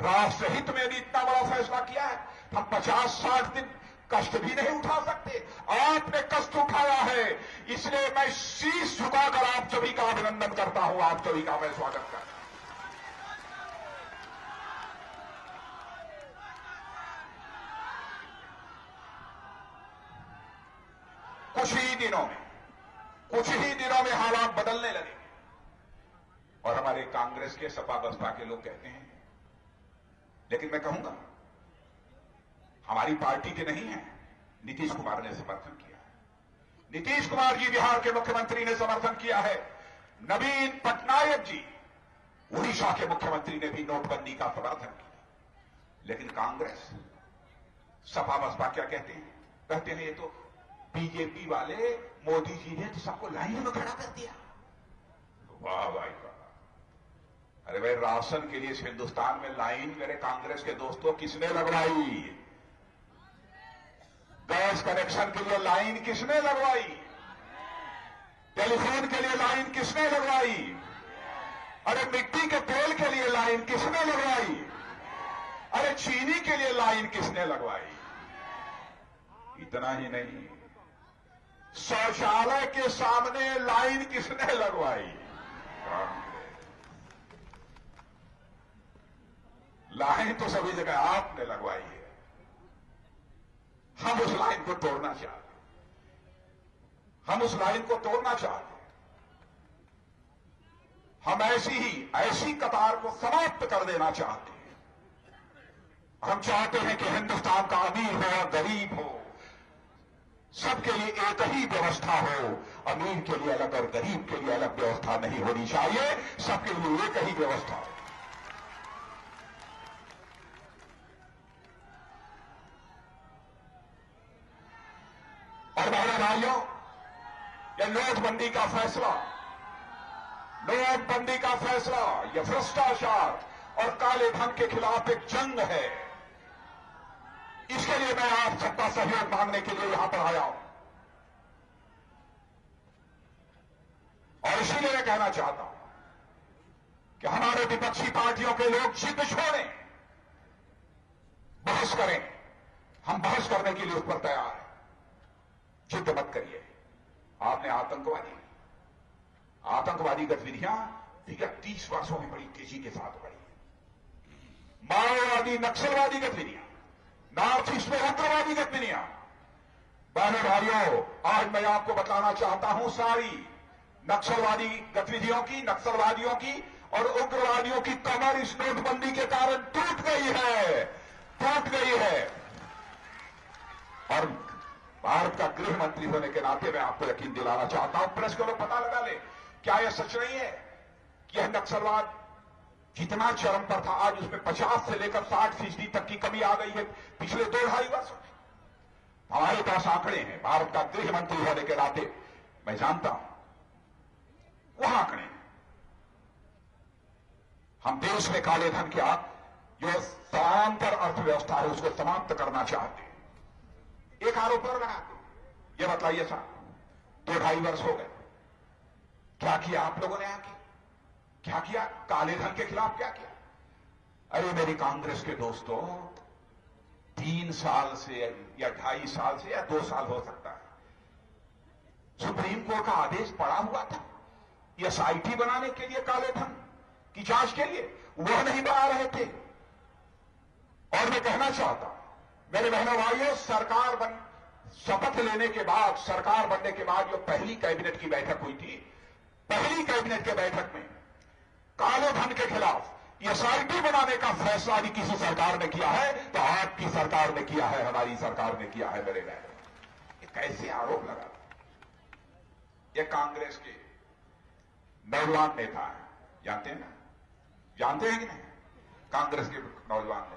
राष्ट्र हित में भी इतना बड़ा फैसला किया है? हम 50-60 दिन कष्ट भी नहीं उठा सकते? आपने कष्ट उठाया है, इसलिए मैं शीश झुकाकर आप सभी का अभिनंदन करता हूं, आप सभी का मैं स्वागत करता हूं। कुछ ही दिनों में हालात बदलने लगे और हमारे कांग्रेस के सपा बसपा के लोग कहते हैं, लेकिन मैं कहूंगा हमारी पार्टी के नहीं है, नीतीश कुमार ने समर्थन किया है। नीतीश कुमार जी बिहार के मुख्यमंत्री ने समर्थन किया है। नवीन पटनायक जी उड़ीसा के मुख्यमंत्री ने भी नोटबंदी का समर्थन किया। लेकिन कांग्रेस सपा बसपा क्या कहते हैं? कहते हैं ये तो बीजेपी वाले, मोदी जी ने तो सबको लाइन में खड़ा कर दिया। वाह भाई वाह। अरे भाई राशन के लिए इस हिंदुस्तान में लाइन मेरे कांग्रेस के दोस्तों किसने लगवाई? गैस कनेक्शन के लिए लाइन किसने लगवाई? टेलीफोन के लिए लाइन किसने लगवाई? अरे मिट्टी के तेल के लिए लाइन किसने लगवाई? अरे चीनी के लिए लाइन किसने लगवाई? इतना ही नहीं, शौचालय के सामने लाइन किसने लगवाई? लाइन तो सभी जगह आपने लगवाई है। हम उस लाइन को तोड़ना चाहते हैं, हम उस लाइन को तोड़ना चाहते हैं। हम ऐसी कतार को समाप्त कर देना चाहते हैं। हम चाहते हैं कि हिंदुस्तान का अमीर हो और गरीब हो, सबके लिए एक ही व्यवस्था हो। अमीर के लिए अलग और गरीब के लिए अलग व्यवस्था नहीं होनी चाहिए, सबके लिए एक ही व्यवस्था हो। और मेरे भाइयों, यह नोटबंदी का फैसला, यह भ्रष्टाचार और काले धन के खिलाफ एक जंग है। इसके लिए मैं आप सबका सहयोग मांगने के लिए यहां पर आया हूं। और इसीलिए मैं कहना चाहता हूं कि हमारे विपक्षी पार्टियों के लोग जिद छोड़ें, बहस करें। हम बहस करने के लिए उस पर तैयार हैं। जिद मत करिए। आपने आतंकवादी गतिविधियां विगत 30 वर्षों में बड़ी तेजी के साथ बढ़ी है। माओवादी नक्सलवादी गतिविधियां, नॉर्थ ईस्ट में उग्रवादी गतिविधियां। बहनों भाइयों, आज मैं आपको बताना चाहता हूं, सारी नक्सलवादी गतिविधियों की, नक्सलवादियों की और उग्रवादियों की कमर इस नोटबंदी के कारण टूट गई है। और भारत का गृह मंत्री होने के नाते मैं आपको यकीन दिलाना चाहता हूं, प्रेस को लोग पता लगा ले, क्या यह सच नहीं है कि यह नक्सलवाद जितना चरम पर था, आज उसमें 50 से लेकर 60% तक की कमी आ गई है पिछले 2-2.5 वर्षों में। हमारे पास आंकड़े हैं। भारत का गृह मंत्री होने के नाते मैं जानता हूं वह आंकड़े हैं। हम देश में काले धन की जो समांतर अर्थव्यवस्था है उसको समाप्त करना चाहते हैं। एक आरोप और लगाते हैं, यह बताइए साहब, 2-2.5 वर्ष हो गए, क्या किया आप लोगों ने आके? क्या किया? काले धन के खिलाफ क्या किया? अरे मेरी कांग्रेस के दोस्तों, 3 साल से या 2.5 साल से या 2 साल हो सकता है, सुप्रीम कोर्ट का आदेश पड़ा हुआ था एसआईटी बनाने के लिए, काले धन की जांच के लिए। वह नहीं बना रहे थे। और मैं कहना चाहता हूं, मेरे बहनों भाइयों, शपथ लेने के बाद, सरकार बनने के बाद जो पहली कैबिनेट की बैठक हुई थी, पहली कैबिनेट के बैठक में काले धन के खिलाफ एसआईटी बनाने का फैसला भी किसी सरकार ने किया है तो आपकी सरकार ने किया है, हमारी सरकार ने किया है। मेरे बहनों, ये कैसे आरोप लगा? ये कांग्रेस के नौजवान नेता हैं, जानते हैं ना? जानते हैं कि नहीं? कांग्रेस के नौजवान नेता।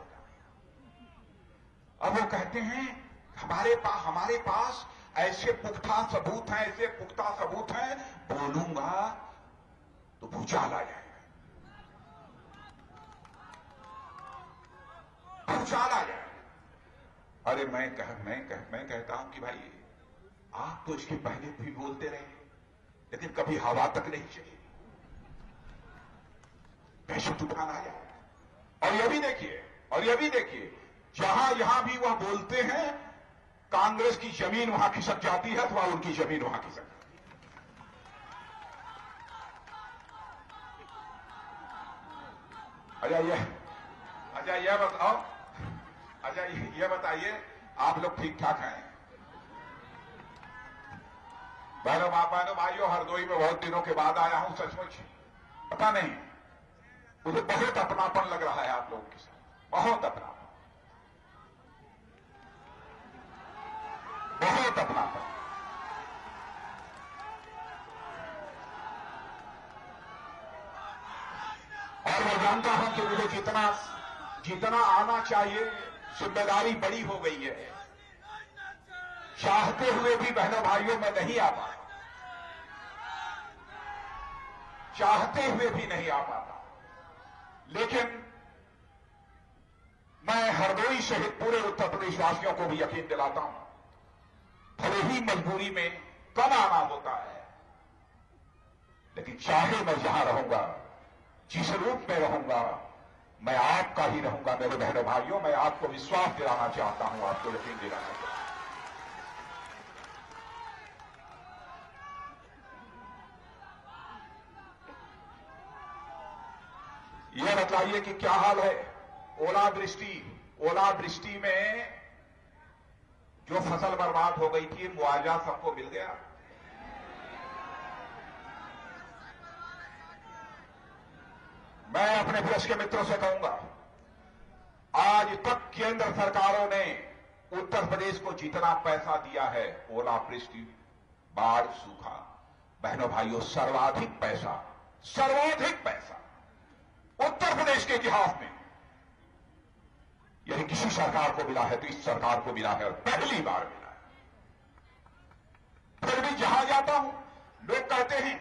अब वो कहते हैं हमारे पास ऐसे पुख्ता सबूत हैं, बोलूंगा तो भूचाल आ जाएगा, अरे मैं कहता हूं कि भाई आप तो इसके पहले भी बोलते रहे, लेकिन कभी हवा तक नहीं चली, कैसे तूफान आ जाए। और यह भी देखिए, जहां भी वह बोलते हैं, कांग्रेस की जमीन वहां खिसक जाती है अथवा उनकी जमीन वहां खिसक जाती है। अच्छा यह बताइए, आप लोग ठीक ठाक हैं? बहनों भाइयों, हरदोई में बहुत दिनों के बाद आया हूं। सचमुच पता नहीं, मुझे बहुत अपनापन लग रहा है आप लोगों के साथ, बहुत अपनापन। और मैं जानता हूं कि मुझे जितना आना चाहिए, जिम्मेदारी बड़ी हो गई है। चाहते हुए भी बहनों भाइयों मैं नहीं आ पाता, चाहते हुए भी नहीं आ पाता। लेकिन मैं हरदोई सहित पूरे उत्तर प्रदेश वासियों को भी यकीन दिलाता हूं, भले ही मजबूरी में कम आना होता है, लेकिन चाहे मैं जहां रहूंगा, जिस रूप में रहूंगा, मैं आपका ही रहूंगा। मेरे बहनों भाइयों, मैं आपको विश्वास दिलाना चाहता हूं, आपको यकीन दिलाना चाहता हूं। यह बतलाइए कि क्या हाल है ओलावृष्टि में जो फसल बर्बाद हो गई थी, मुआवजा सबको मिल गया? मैं अपने प्रेस के मित्रों से कहूंगा, आज तक केंद्र सरकारों ने उत्तर प्रदेश को जितना पैसा दिया है, ओलावृष्टि, बाढ़, सूखा, बहनों भाइयों, सर्वाधिक पैसा उत्तर प्रदेश के इतिहास में यदि किसी सरकार को मिला है तो इस सरकार को मिला है, और पहली बार मिला है। फिर भी जहां जाता हूं, लोग कहते हैं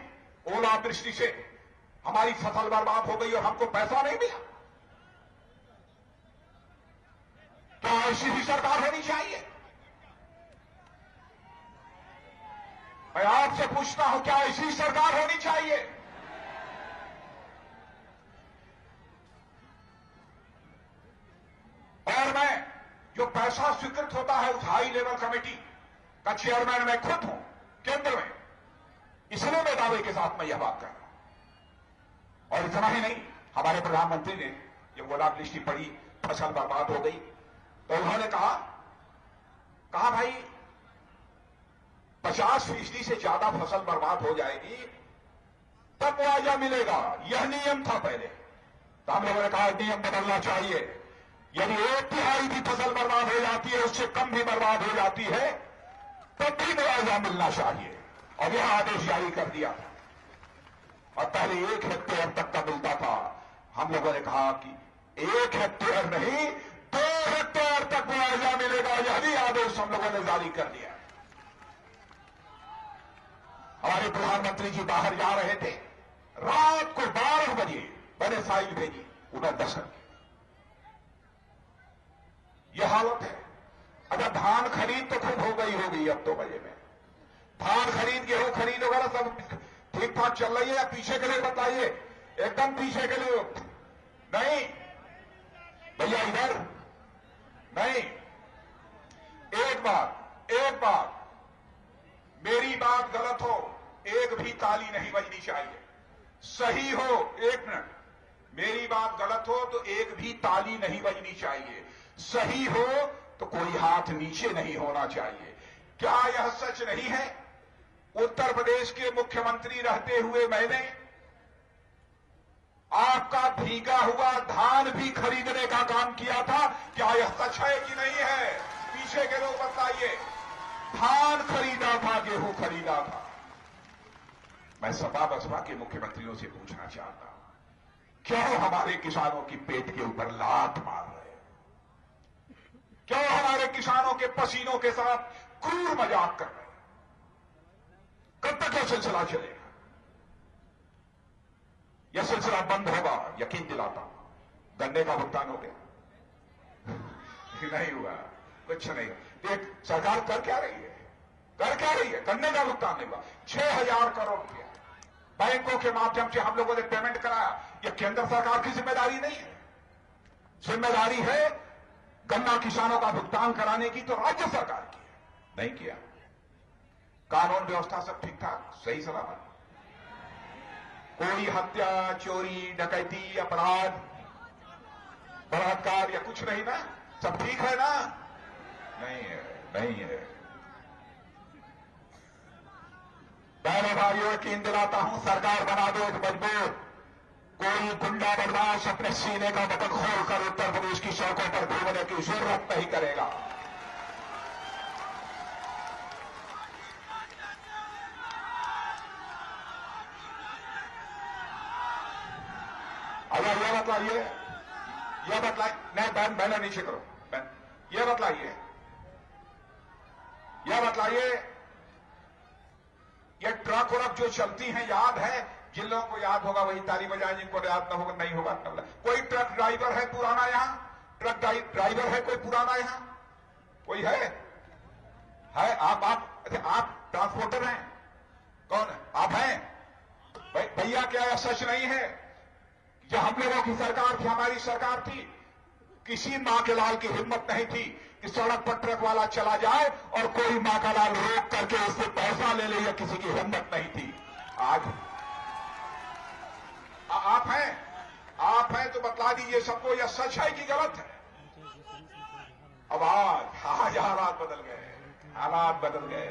ओलावृष्टि से हमारी फसल बर्बाद हो गई और हमको पैसा नहीं मिला। क्या ऐसी ही सरकार होनी चाहिए? मैं आपसे पूछता हूं, क्या ऐसी सरकार होनी चाहिए? और मैं, जो पैसा स्वीकृत होता है उस हाई लेवल कमेटी का चेयरमैन मैं खुद हूं केंद्र में, इसलिए मैं दावे के साथ मैं यह बात कर रहा हूं। और इतना ही नहीं, हमारे प्रधानमंत्री ने जब ओलावृष्टि पड़ी, फसल बर्बाद हो गई, तो उन्होंने कहा भाई 50% से ज्यादा फसल बर्बाद हो जाएगी तब मुआवजा मिलेगा। यह नियम था पहले। तो हम लोगों ने कहा नियम बदलना चाहिए। यदि 1/3 भी फसल बर्बाद हो जाती है, उससे कम भी बर्बाद हो जाती है, तब भी मुआवजा मिलना चाहिए। और यह आदेश जारी कर दिया था। और पहले 1 हेक्टेयर तक का मिलता था। हम लोगों ने कहा कि 1 हेक्टेयर नहीं, 2 हेक्टेयर तक मुआवजा मिलेगा। यह भी आदेश हम लोगों ने जारी कर दिया। हमारे प्रधानमंत्री जी बाहर जा रहे थे, रात को 12 बजे मैंने फाइल भेजी, उन्हें 10 घंटे। यह हालत है। अगर धान खरीद तो खूब हो गई होगी अब तो मजे में। धान खरीद, गेहूं खरीद वगैरह सब ठीक ठाक चल रही है या पीछे के लिए बताइए? एकदम पीछे के लिए नहीं भैया, इधर नहीं। एक बात, मेरी बात गलत हो, एक भी ताली नहीं बजनी चाहिए। सही हो, 1 मिनट, मेरी बात गलत हो तो एक भी ताली नहीं बजनी चाहिए। सही हो तो कोई हाथ नीचे नहीं होना चाहिए। क्या यह सच नहीं है? उत्तर प्रदेश के मुख्यमंत्री रहते हुए मैंने आपका भीगा हुआ धान भी खरीदने का काम किया था। क्या यह सच है कि नहीं है? पीछे के लोग बताइए। धान खरीदा था, गेहूं खरीदा था। मैं सपा बसपा के मुख्यमंत्रियों से पूछना चाहता हूं, क्यों हमारे किसानों की पेट के ऊपर लात मार रहे हैं? क्यों हमारे किसानों के पसीनों के साथ क्रूर मजाक कर रहे हैं? कब तक यह सिलसिला चलेगा? यह सिलसिला बंद होगा, यकीन दिलाता हूं। गन्ने का भुगतान हो गया? नहीं हुआ, कुछ नहीं। देख सरकार कर क्या रही है? गन्ने का भुगतान नहीं हुआ। 6,000 करोड़ रुपया बैंकों के माध्यम से हम लोगों ने पेमेंट कराया। यह केंद्र सरकार की जिम्मेदारी नहीं है। जिम्मेदारी है गन्ना किसानों का भुगतान कराने की तो राज्य सरकार की है। नहीं किया। कानून व्यवस्था सब ठीक ठाक, सही सलामत? कोई हत्या, चोरी, डकैती, अपराध, बलात्कार या कुछ नहीं ना? सब ठीक है ना? नहीं है। पहले भाइयों यकीन दिलाता हूं, सरकार बना दो एक मजबूत। कोई गुंडा बदमाश अपने सीने का बटन खोलकर उत्तर प्रदेश की सड़कों पर घूमने की जरूरत नहीं करेगा। अगर यह बतलाइए, नहीं बहन, मैंने नीचे करो बहन, यह बतलाइए, ये ट्रक वरक जो चलती हैं, याद है जिन लोगों को याद होगा वही ताली बजाएं, जिनको याद न होगा नहीं होगा। कोई ट्रक ड्राइवर है पुराना यहां? ट्रक ड्राइवर है कोई पुराना यहां? कोई है? आप ट्रांसपोर्टर हैं? कौन है? आप हैं? भैया क्या यह सच नहीं है? जब हम लोगों की सरकार थी, हमारी सरकार थी, किसी मां के लाल की हिम्मत नहीं थी कि सड़क पर ट्रक वाला चला जाए और कोई मां का लाल रोक करके उससे पैसा ले ले, या किसी की हिम्मत नहीं थी। आज आप हैं तो बतला दीजिए सबको, यह सच है कि गलत है? अब आज हालात बदल गए, हालात बदल गए।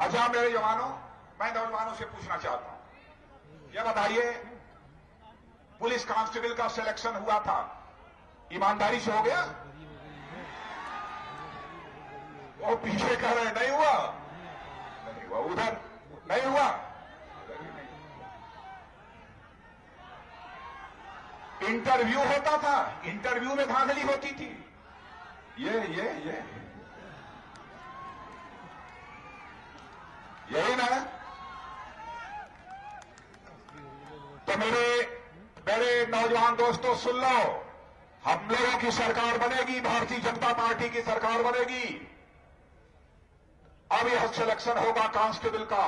अच्छा मेरे जवानों, मैं नौजवानों से पूछना चाहता हूं, यह बताइए, पुलिस कांस्टेबल का सिलेक्शन हुआ था, ईमानदारी से हो गया? वो पीछे कह रहे नहीं हुआ, नहीं हुआ, उधर नहीं हुआ। इंटरव्यू होता था, इंटरव्यू में धांधली होती थी। ये यही ना? तो मेरे नौजवान दोस्तों सुन लो, हम लोगों की सरकार बनेगी, भारतीय जनता पार्टी की सरकार बनेगी। अब यह सिलेक्शन होगा कांस्टेबल का,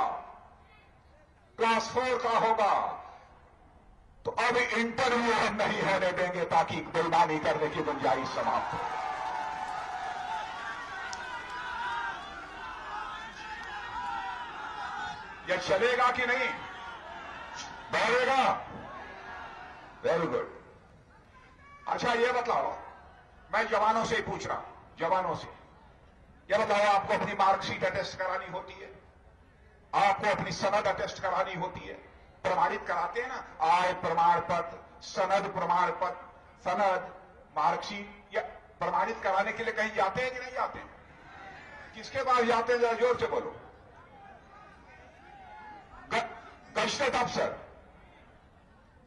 क्लास 4 का होगा, तो अब इंटरव्यू हम नहीं होने देंगे ताकि बेईमानी करने की गुंजाइश समाप्त हो। यह चलेगा कि नहीं? बढ़ेगा? Very good. अच्छा ये बताओ, मैं जवानों से ही पूछ रहा हूं, जवानों से यह बताओ, आपको अपनी मार्कशीट अटेस्ट करानी होती है, आपको अपनी सनद अटेस्ट करानी होती है, प्रमाणित कराते हैं ना, आय प्रमाण पत्र, सनद प्रमाण पत्र, सनद, मार्कशीट, या प्रमाणित कराने के लिए कहीं जाते हैं कि नहीं जाते हैं? किसके पास जाते हैं? जरा जोर से बोलो। गश्त अफसर,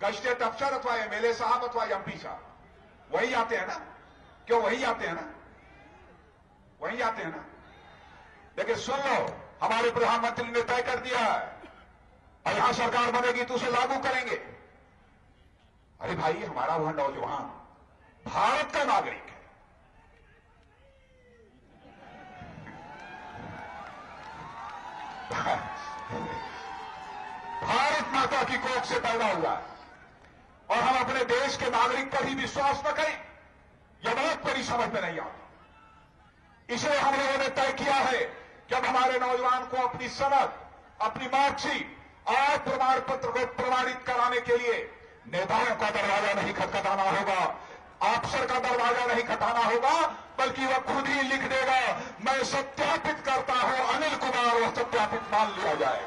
गश्त अफसर अथवा एमएलए साहब अथवा एमपी साहब, वही आते हैं ना? क्यों वही आते हैं ना? वही आते हैं ना? लेकिन सुन लो, हमारे प्रधानमंत्री ने तय कर दिया है, और यहां सरकार बनेगी तो उसे लागू करेंगे। अरे भाई, हमारा वह नौजवान भारत का नागरिक है, भारत माता की कोख से पैदा हुआ है, और हम अपने देश के नागरिक पर ही विश्वास न करें, यह बात मेरी समझ में नहीं आती। इसलिए हम लोगों ने तय किया है कि अब हमारे नौजवान को अपनी सनद, अपनी मार्कशीट, आय प्रमाण पत्र को प्रमाणित कराने के लिए नेताओं का दरवाजा नहीं खटखटाना होगा, अफसर का दरवाजा नहीं खटाना होगा, बल्कि वह खुद ही लिख देगा, मैं सत्यापित करता हूं अनिल कुमार, वह सत्यापित मान लिया जाए।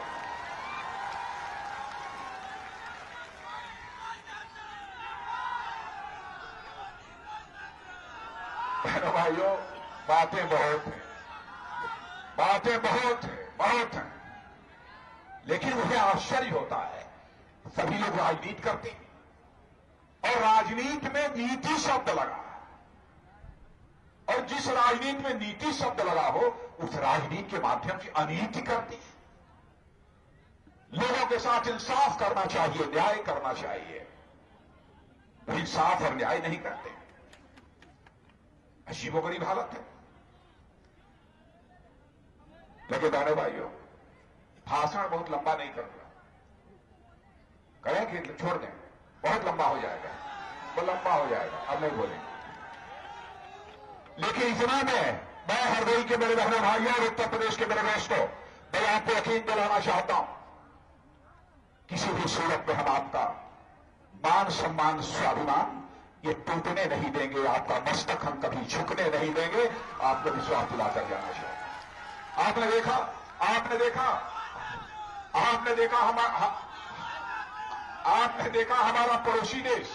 बहनों भाइयों, बातें बहुत हैं, बातें बहुत हैं, लेकिन मुझे आश्चर्य होता है, सभी लोग राजनीति करते हैं, और राजनीति में नीति शब्द लगा है, और जिस राजनीति में नीति शब्द लगा हो, उस राजनीति के माध्यम से अनीति करती है। लोगों के साथ इंसाफ करना चाहिए, न्याय करना चाहिए, वो इंसाफ और न्याय नहीं करते। अजीबोगरीब हालत है। लेकिन बहनों भाइयों, भाषण बहुत लंबा नहीं करूंगा, करें कि छोड़ दें? बहुत लंबा हो जाएगा, वो लंबा हो जाएगा, अब नहीं बोलेंगे। लेकिन इतना मैं हरदोई के मेरे बहनों भाइयों और उत्तर प्रदेश के मेरे दोस्तों, मैं आपको यकीन दिलाना चाहता हूं, किसी भी सूरत में हम आपका मान सम्मान स्वाभिमान ये टूटने नहीं देंगे, आपका मस्तक हम कभी झुकने नहीं देंगे, आपको विश्वास दिलाकर जाना चाहिए। आपने देखा हमारा पड़ोसी देश,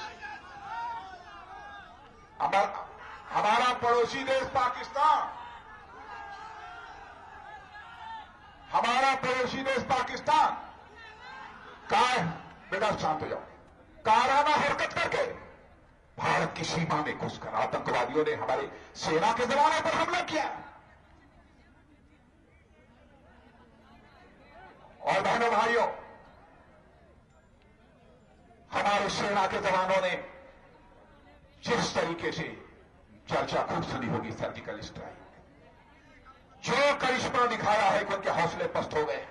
हमारा पड़ोसी देश पाकिस्तान, हमारा पड़ोसी देश पाकिस्तान बेटा शांत हो जाओ, काराना हरकत करके भारत की सीमा में घुसकर आतंकवादियों ने हमारे सेना के जवानों पर हमला किया। और बहनों भाइयों, हमारे सेना के जवानों ने जिस तरीके से चर्चा खूब सुनी होगी सर्जिकल स्ट्राइक, जो करिश्मा दिखाया है कि उनके हौसले पस्त हो गए।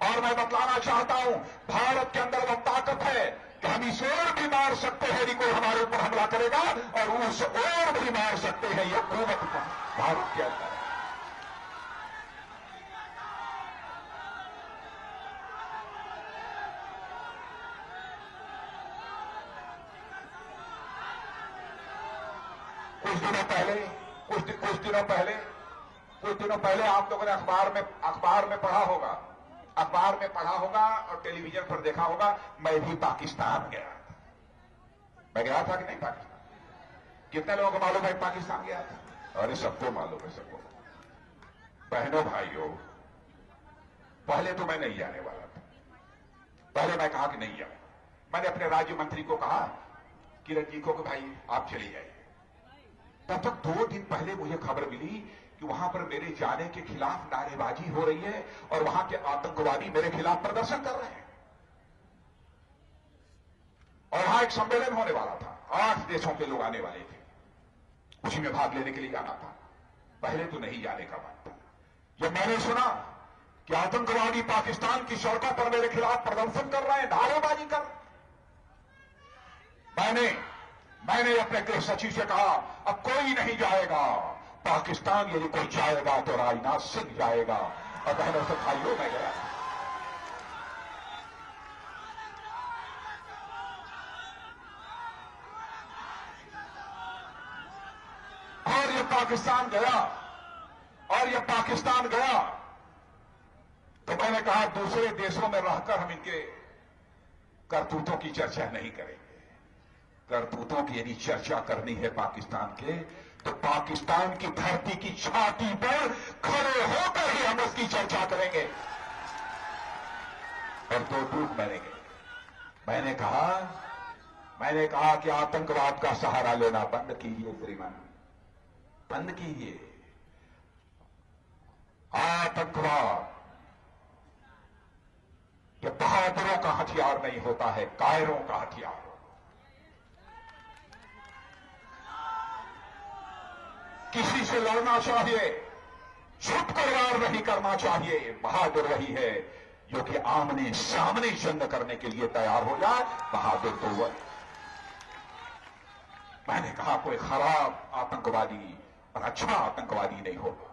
और मैं बतलाना चाहता हूं, भारत के अंदर वो ताकत है कि हम इस ओर भी मार सकते हैं यदि कोई हमारे ऊपर हमला करेगा, और उस ओर भी मार सकते हैं। यह कुव्वत भारत के अंदर है। कुछ दिनों पहले आप लोगों ने अखबार में पढ़ा होगा और टेलीविजन पर देखा होगा, मैं भी पाकिस्तान गया था। मैं गया था कि नहीं पाकिस्तान? कितने लोगों को मालूम है पाकिस्तान गया था? अरे सबको मालूम है, सबको। बहनों भाइयों, पहले तो मैं नहीं जाने वाला था। पहले मैं कहा कि नहीं जाऊं। मैंने अपने राज्य मंत्री को कहा, किरण जी को, कि भाई आप चली जाइए। तब तक 2 दिन पहले मुझे खबर मिली कि वहां पर मेरे जाने के खिलाफ नारेबाजी हो रही है और वहां के आतंकवादी मेरे खिलाफ प्रदर्शन कर रहे हैं। और वहां एक सम्मेलन होने वाला था, 8 देशों के लोग आने वाले थे, उसी में भाग लेने के लिए जाना था। पहले तो नहीं जाने का मन था। जब मैंने सुना कि आतंकवादी पाकिस्तान की सड़कों पर मेरे खिलाफ प्रदर्शन कर रहे हैं, नारेबाजी कर रहे हैं, मैंने अपने गृह सचिव से कहा, अब कोई नहीं जाएगा पाकिस्तान। यदि कोई जाएगा तो राजनाथ सिंह जाएगा। और बहनों से भाइयों, मैं गया। और ये पाकिस्तान गया तो मैंने कहा, दूसरे देशों में रहकर हम इनके करतूतों की चर्चा नहीं करेंगे। करतूतों की यदि चर्चा करनी है पाकिस्तान के, तो पाकिस्तान की धरती की छाती पर खड़े होकर ही हम उसकी चर्चा करेंगे और तो टूट मरेंगे। मैंने कहा कि आतंकवाद का सहारा लेना बंद कीजिए श्रीमान, बंद कीजिए। आतंकवाद ये बहादुरों का हथियार नहीं होता है, कायरों का हथियार। किसी से लड़ना चाहिए, छुप कर वार नहीं करना चाहिए। बहादुर वही है जो कि आमने सामने जंग करने के लिए तैयार हो जाए, बहादुर तो वह। मैंने कहा, कोई खराब आतंकवादी और अच्छा आतंकवादी नहीं होता।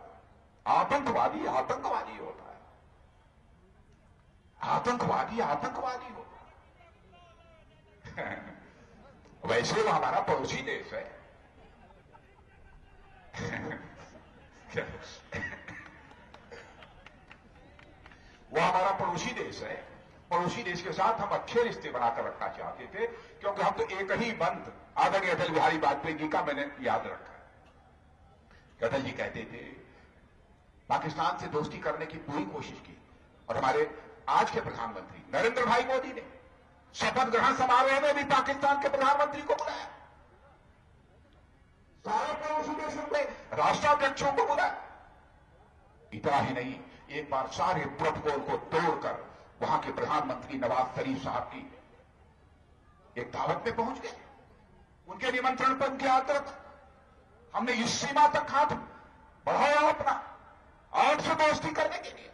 आतंकवादी होता है, आतंकवादी होता है। वैसे वो हमारा पड़ोसी देश है। वो हमारा पड़ोसी देश है। पड़ोसी देश के साथ हम अच्छे रिश्ते बनाकर रखना चाहते थे, क्योंकि हम तो एक ही मंत्र आदरणीय अटल बिहारी वाजपेयी जी का मैंने याद रखा। अटल जी कहते थे, पाकिस्तान से दोस्ती करने की पूरी कोशिश की, और हमारे आज के प्रधानमंत्री नरेंद्र भाई मोदी ने शपथ ग्रहण समारोह में भी पाकिस्तान के प्रधानमंत्री को बुलाया, सारे पड़ोसी देशों में राष्ट्राध्यक्षों को बुलाया। इतना ही नहीं, एक बार सारे प्रोटोकॉल को तोड़कर वहां के प्रधानमंत्री नवाज शरीफ साहब की एक दावत में पहुंच गए। उनके निमंत्रण पर, उनके आग्रह पर हमने इस सीमा तक हाथ बढ़ाया अपना, आपसे दोस्ती करने के लिए।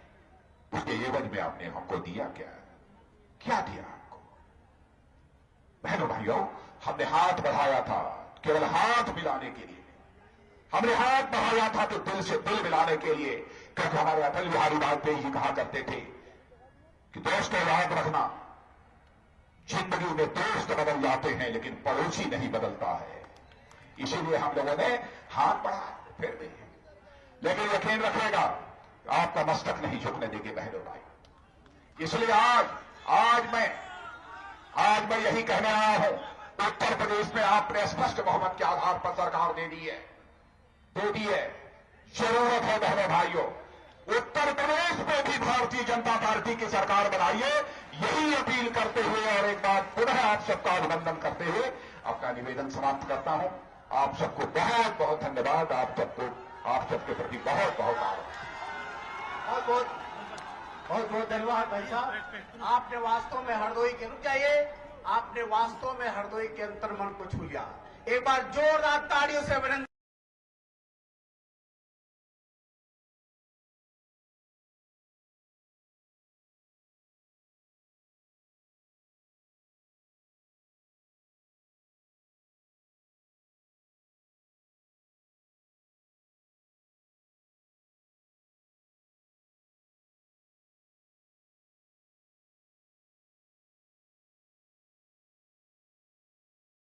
उसके एवज में आपने हमको दिया क्या दिया आपको? बहनों भाइयों, हमने हाथ बढ़ाया था केवल हाथ मिलाने के लिए। हमने हाथ बढ़ाया था तो दिल से दिल मिलाने के लिए, क्योंकि हमारे अटल बिहारी वाजपेयी जी कहा करते थे कि दोस्तों याद रखना, जिंदगी में दोस्त बदल जाते हैं लेकिन पड़ोसी नहीं बदलता है। इसीलिए हम लोगों ने हाथ बढ़ाया, फिर भी। लेकिन यकीन रखिएगा, आपका मस्तक नहीं झुकने देंगे बहनों भाई। इसलिए आज मैं यही कहने आया हूं, उत्तर प्रदेश में आपने स्पष्ट बहुमत के आधार पर सरकार दे दी है। जरूरत है बहनों भाइयों, उत्तर प्रदेश में भी भारतीय जनता पार्टी की सरकार बनाइए। यही अपील करते हुए और एक बार पुनः आप सबका अभिनंदन करते हुए अपना निवेदन समाप्त करता हूं। आप सबको बहुत बहुत धन्यवाद। आप सबके प्रति बहुत बहुत आभार। बहुत बहुत धन्यवाद भाई साहब। आपने वास्तव में हरदोई के, रुक जाइए, आपने वास्तव में हरदोई के अंतर्मन को छू लिया। एक बार जोरदार तालियों से अभिनंदन।